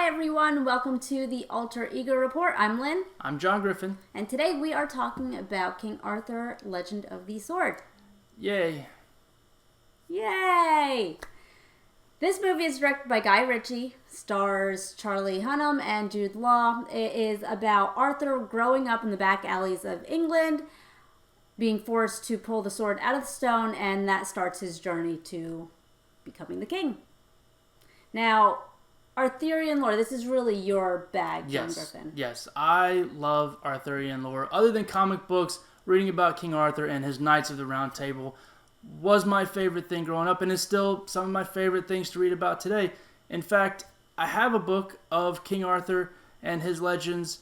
Hi everyone, welcome to the Alter Ego Report. I'm Lynn. I'm John Griffin. And today we are talking about King Arthur, Legend of the Sword. Yay. Yay! This movie is directed by Guy Ritchie, stars Charlie Hunnam and Jude Law. It is about Arthur growing up in the back alleys of England, being forced to pull the sword out of the stone, and that starts his journey to becoming the king. Now, Arthurian lore, this is really your bag, John Griffin. Yes, I love Arthurian lore. Other than comic books, reading about King Arthur and his Knights of the Round Table was my favorite thing growing up, and is still some of my favorite things to read about today. In fact, I have a book of King Arthur and his legends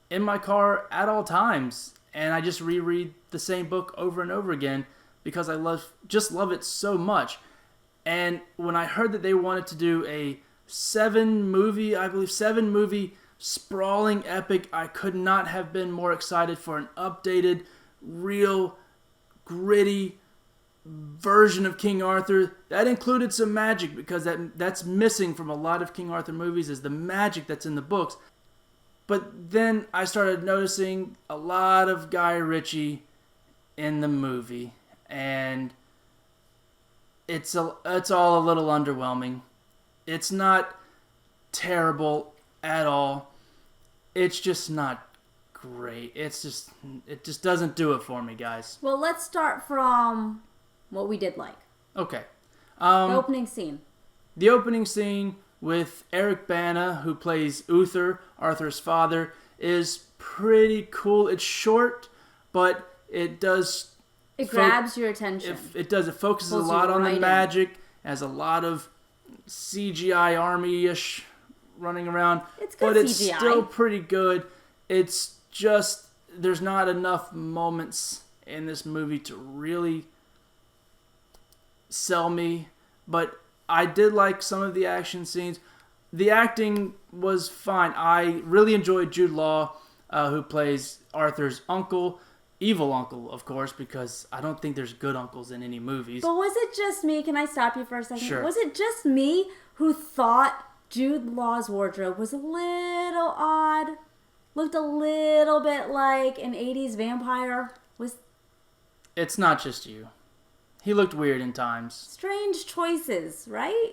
in my car at all times, and I just reread the same book over and over again because I love it so much. And when I heard that they wanted to do a seven movie sprawling epic, I could not have been more excited for an updated, real, gritty version of King Arthur. That included some magic, because that's missing from a lot of King Arthur movies, is the magic that's in the books. But then I started noticing a lot of Guy Ritchie in the movie, and it's all a little underwhelming. It's not terrible at all. It's just not great. It just doesn't do it for me, guys. Well, let's start from what we did like. Okay. The opening scene. The opening scene with Eric Bana, who plays Uther, Arthur's father, is pretty cool. It's short, but it does... It grabs your attention. It does. It focuses a lot on the magic. Has a lot of CGI army-ish running around. It's good, but it's CGI. Still pretty good. It's just, there's not enough moments in this movie to really sell me. But I did like some of the action scenes. The acting was fine. I really enjoyed Jude Law, who plays Arthur's uncle. Evil uncle, of course, because I don't think there's good uncles in any movies. But was it just me? Can I stop you for a second? Sure. Was it just me who thought Jude Law's wardrobe was a little odd? Looked a little bit like an 80s vampire? It's not just you. He looked weird in times. Strange choices, right?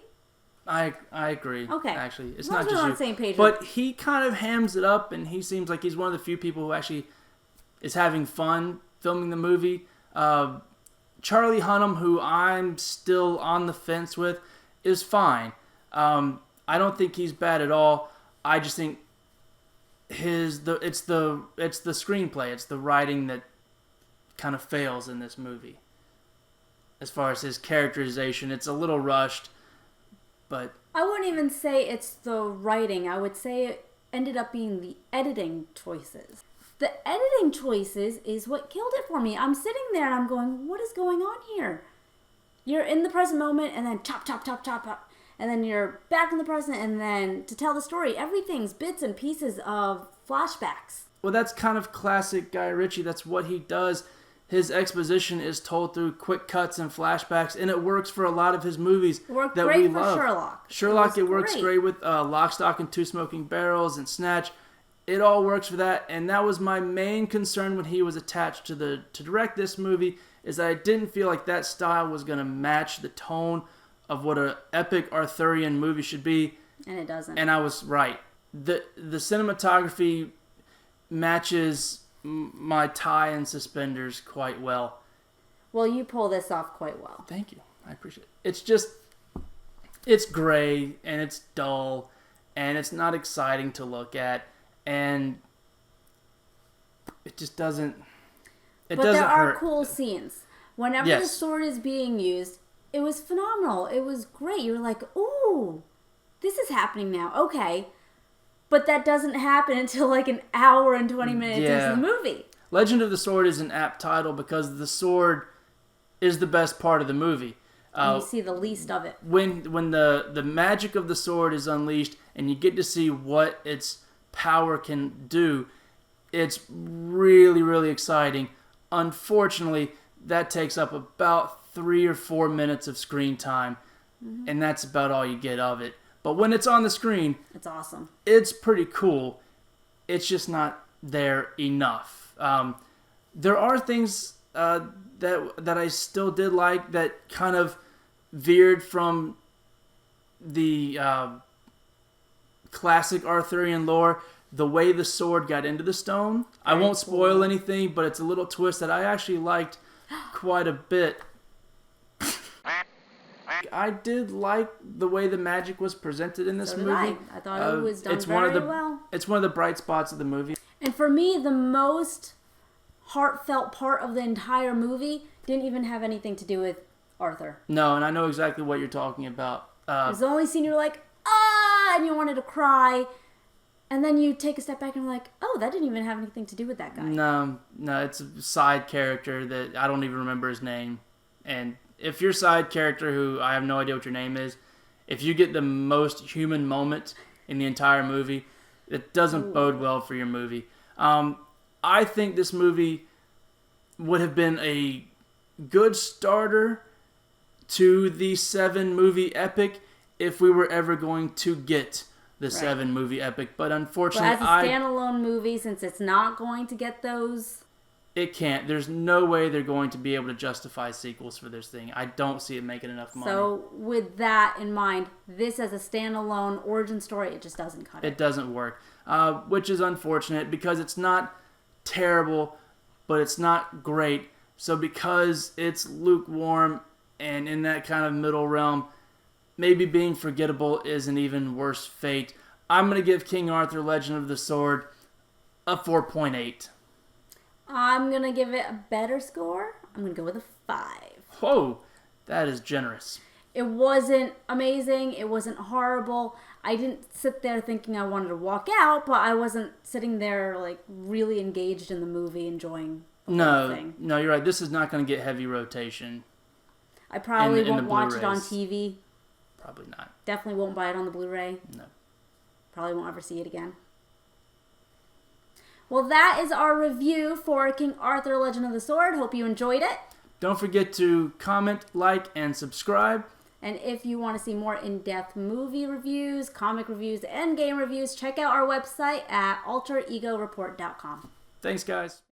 I agree. Okay. Actually, it's As long not as we're just on you. the same page. But he kind of hams it up, and he seems like he's one of the few people who actually is having fun filming the movie. Charlie Hunnam, who I'm still on the fence with, is fine. I don't think he's bad at all. I just think it's the screenplay, it's the writing that kind of fails in this movie. As far as his characterization, it's a little rushed, but I wouldn't even say it's the writing. I would say it ended up being the editing choices. The editing choices is what killed it for me. I'm sitting there and I'm going, what is going on here? You're in the present moment and then chop, chop, chop, chop, chop. And then you're back in the present, and then to tell the story, everything's bits and pieces of flashbacks. Well, that's kind of classic Guy Ritchie. That's what he does. His exposition is told through quick cuts and flashbacks, and it works for a lot of his movies It worked that great we for love. Sherlock. It works great with Lock, Stock, and Two Smoking Barrels and Snatch. It all works for that, and that was my main concern when he was attached to direct this movie, is that I didn't feel like that style was going to match the tone of what an epic Arthurian movie should be. And it doesn't. And I was right. The cinematography matches my tie and suspenders quite well. Well, you pull this off quite well. Thank you. I appreciate it. It's gray, and it's dull, and it's not exciting to look at. And it just doesn't. But there are hurt. cool scenes. Whenever the sword is being used, it was phenomenal. It was great. You were like, ooh, this is happening now. Okay. But that doesn't happen until like an hour and 20 minutes into the movie. Legend of the Sword is an apt title because the sword is the best part of the movie. And you see the least of it. When the magic of the sword is unleashed and you get to see what its power can do, it's really, really exciting. Unfortunately, that takes up about 3 or 4 minutes of screen time, and that's about all you get of it. But when it's on the screen, It's awesome. it's pretty cool. It's just not there enough. There are things that I still did like that kind of veered from the classic Arthurian lore. The way the sword got into the stone. I won't spoil anything, but it's a little twist that I actually liked quite a bit. I did like the way the magic was presented in this movie. I thought it was done well. It's one of the bright spots of the movie. And for me, the most heartfelt part of the entire movie didn't even have anything to do with Arthur. No, and I know exactly what you're talking about. It was the only scene you're like, ah, and you wanted to cry. And then you take a step back and you're like, oh, that didn't even have anything to do with that guy. No, it's a side character that I don't even remember his name. And if your side character, who I have no idea what your name is, if you get the most human moment in the entire movie, it doesn't bode well for your movie. I think this movie would have been a good starter to the 7-movie epic if we were ever going to get the 7-movie epic. But unfortunately, as a standalone movie, since it's not going to get those... It can't. There's no way they're going to be able to justify sequels for this thing. I don't see it making enough money. So with that in mind, this as a standalone origin story, it just doesn't cut it. It doesn't work, which is unfortunate because it's not terrible, but it's not great. So because it's lukewarm and in that kind of middle realm, maybe being forgettable is an even worse fate. I'm going to give King Arthur Legend of the Sword a 4.8. I'm going to give it a better score. I'm going to go with a 5. Whoa, that is generous. It wasn't amazing. It wasn't horrible. I didn't sit there thinking I wanted to walk out, but I wasn't sitting there like really engaged in the movie, enjoying the whole thing. No, you're right. This is not going to get heavy rotation. I probably in won't the watch it on Blu-rays. TV. Probably not. Definitely won't buy it on the Blu-ray. No. Probably won't ever see it again. Well, that is our review for King Arthur Legend of the Sword. Hope you enjoyed it. Don't forget to comment, like, and subscribe. And if you want to see more in-depth movie reviews, comic reviews, and game reviews, check out our website at alteregoreport.com. Thanks, guys.